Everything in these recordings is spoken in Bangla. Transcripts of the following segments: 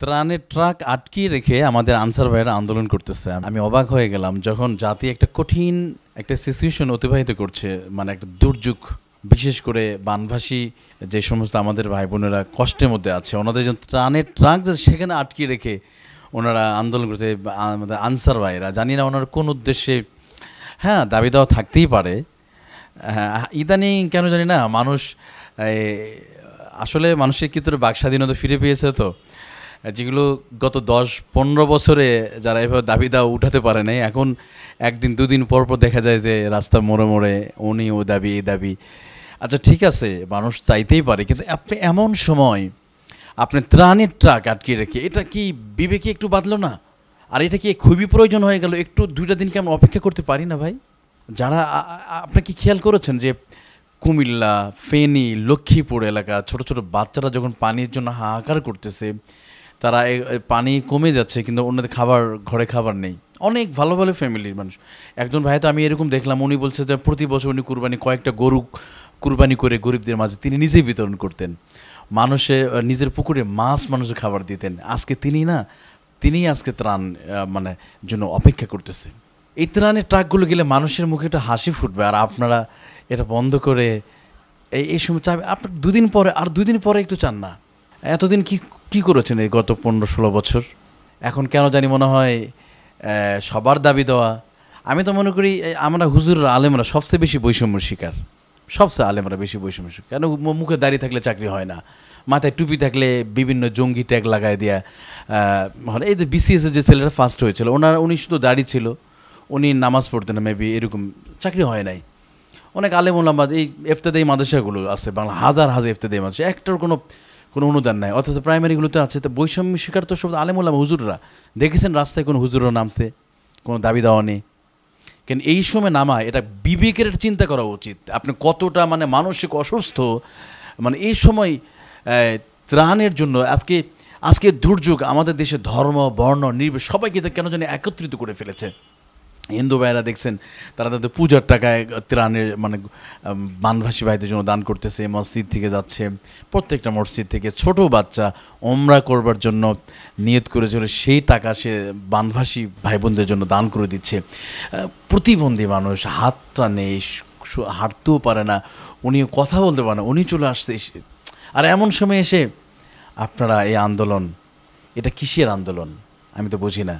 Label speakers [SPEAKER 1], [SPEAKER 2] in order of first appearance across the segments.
[SPEAKER 1] ত্রাণের ট্রাক আটকিয়ে রেখে আমাদের আনসার ভাইয়েরা আন্দোলন করতেছে। আমি অবাক হয়ে গেলাম যখন জাতি একটা কঠিন একটা সিচুয়েশন অতিবাহিত করছে, মানে একটা দুর্যোগ, বিশেষ করে বানভাসী যে সমস্ত আমাদের ভাই বোনেরা কষ্টের মধ্যে আছে, ওনাদের যে ত্রাণের ট্রাক সেখানে আটকিয়ে রেখে ওনারা আন্দোলন করছে। আমাদের আনসার ভাইয়েরা, জানি না ওনার কোন উদ্দেশ্যে, হ্যাঁ দাবি দেওয়া থাকতেই পারে। হ্যাঁ, ইদানিং কেন জানি না মানুষ আসলে মানুষের কি তোর বাক স্বাধীনতা ফিরে পেয়েছে, তো যেগুলো গত 10-15 বছরে যারা এভাবে দাবি দেওয়া উঠাতে পারে নাই, এখন একদিন দুদিন পর পর দেখা যায় যে রাস্তা মোড়ে মোড়ে উনি ও দাবি এই দাবি। আচ্ছা ঠিক আছে, মানুষ চাইতেই পারে, কিন্তু আপনি এমন সময় আপনি ত্রাণের ট্রাক আটকিয়ে রেখে, এটা কি বিবেকে একটু বাঁধলো না? আর এটা কি খুবই প্রয়োজন হয়ে গেল? একটু 2টা দিনকে আমরা অপেক্ষা করতে পারি না ভাই? যারা আপনি কি খেয়াল করেছেন যে কুমিল্লা, ফেনী, লক্ষ্মীপুর এলাকা ছোট ছোট বাচ্চারা যখন পানির জন্য হাহাকার করতেছে, তারা পানি কমে যাচ্ছে কিন্তু ওনাদের ঘরে খাবার নেই। অনেক ভালো ভালো ফ্যামিলির মানুষ। একজন ভাই তো আমি এরকম দেখলাম, উনি বলছে যে প্রতি বছর উনি কয়েকটা গরু কুরবানি করে গরিবদের মাঝে তিনি নিজেই বিতরণ করতেন। মানুষের নিজের পুকুরে মাছ মানুষের খাবার দিতেন। আজকে তিনি আজকে ত্রাণ মানে জন্য অপেক্ষা করতেছে। এই ত্রাণের ট্রাকগুলো গেলে মানুষের মুখে একটা হাসি ফুটবে, আর আপনারা এটা বন্ধ করে এই সময় চাবে আপনার 2 দিন পরে একটু চান না? এতদিন কি করেছেন এই গত 15-16 বছর? এখন কেন জানি মনে হয় সবার দাবি দেওয়া। আমি তো মনে করি আমরা হুজুররা, আলেমরা সবচেয়ে বেশি বৈষম্যের শিকার। আলেমরা বেশি বৈষম্যের শিকার। কেন? মুখে দাড়ি থাকলে চাকরি হয় না, মাথায় টুপি থাকলে বিভিন্ন জঙ্গি ট্যাগ লাগায় দেয়া। এই যে বিসিএসের যে ছেলেরা ফার্স্ট হয়েছিল, উনি শুধু দাড়ি ছিল, উনি নামাজ পড়তেন না, মেবি এরকম, চাকরি হয় নাই। অনেক আলেম ওলামা, এই ইফতেদায়ী মাদ্রাসাগুলো আছে বাংলা, হাজার ইফতেদায়ী মাদ্রাসা, একটার কোনো অনুদান নাই, অথচ প্রাইমারিগুলোতে আছে। তো বৈষম্য শিকার তো সব আলেম ওলামা, হুজুররা। দেখেছেন রাস্তায় কোনো হুজুররা নামছে? কোনো দাবি দেওয়া নেই কেন? এই সময় নামা, এটা বিবেকের চিন্তা করা উচিত। আপনি কতটা মানে মানসিক অসুস্থ, মানে এই সময় ত্রাণের জন্য আজকে দুর্যোগ আমাদের দেশে ধর্ম বর্ণ নির্বিশেষে সবাইকে কেন জানি একত্রিত করে ফেলেছে। হিন্দু ভাইয়েরা দেখছেন তারা তাদের পূজার টাকায় ত্রাণের মানে বানভাসী ভাইদের জন্য দান করতেছে, মসজিদ থেকে যাচ্ছে, প্রত্যেকটা মসজিদ থেকে ছোট বাচ্চা ওমরা করবার জন্য নিয়ত করেছিল, সেই টাকা সে বানভাসী ভাই বোনদের জন্য দান করে দিচ্ছে। প্রতিবন্ধী মানুষ, হাতটা নেই, হাঁটতেও পারে না, উনি কথা বলতে পারে না, উনি চলে আসছে। আর এমন সময় এসে আপনারা এই আন্দোলন, এটা কিসের আন্দোলন আমি তো বুঝি না।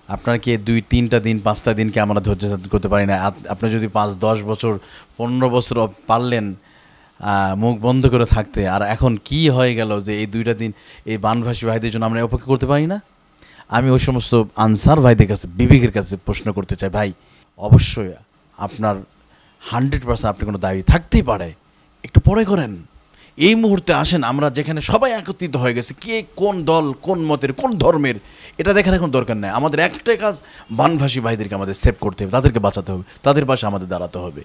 [SPEAKER 1] আপনার কি 2-3টা দিন 5টা দিনকে আমরা ধৈর্য করতে পারি না? আপনি যদি 5-10 বছর 15 বছর পারলেন মুখ বন্ধ করে থাকতে, আর এখন কি হয়ে গেল যে এই 2টা দিন এই বানভাসী ভাইদের জন্য আমরা অপেক্ষা করতে পারি না? আমি ওই সমস্ত আনসার ভাইদের কাছে, বিবেকের কাছে প্রশ্ন করতে চাই, ভাই অবশ্যই আপনার 100% আপনি কোনো দাবি থাকতেই পারে, একটু পরে করেন। এই মুহূর্তে আসেন, আমরা যেখানে সবাই একত্রিত হয়ে গেছে, কে কোন দল, কোন মতের, কোন ধর্মের, এটা দেখার এখন দরকার নেই। আমাদের একটাই কাজ, বানভাসী ভাইদেরকে আমাদের সেভ করতে হবে, তাদেরকে বাঁচাতে হবে, তাদের পাশে আমাদের দাঁড়াতে হবে।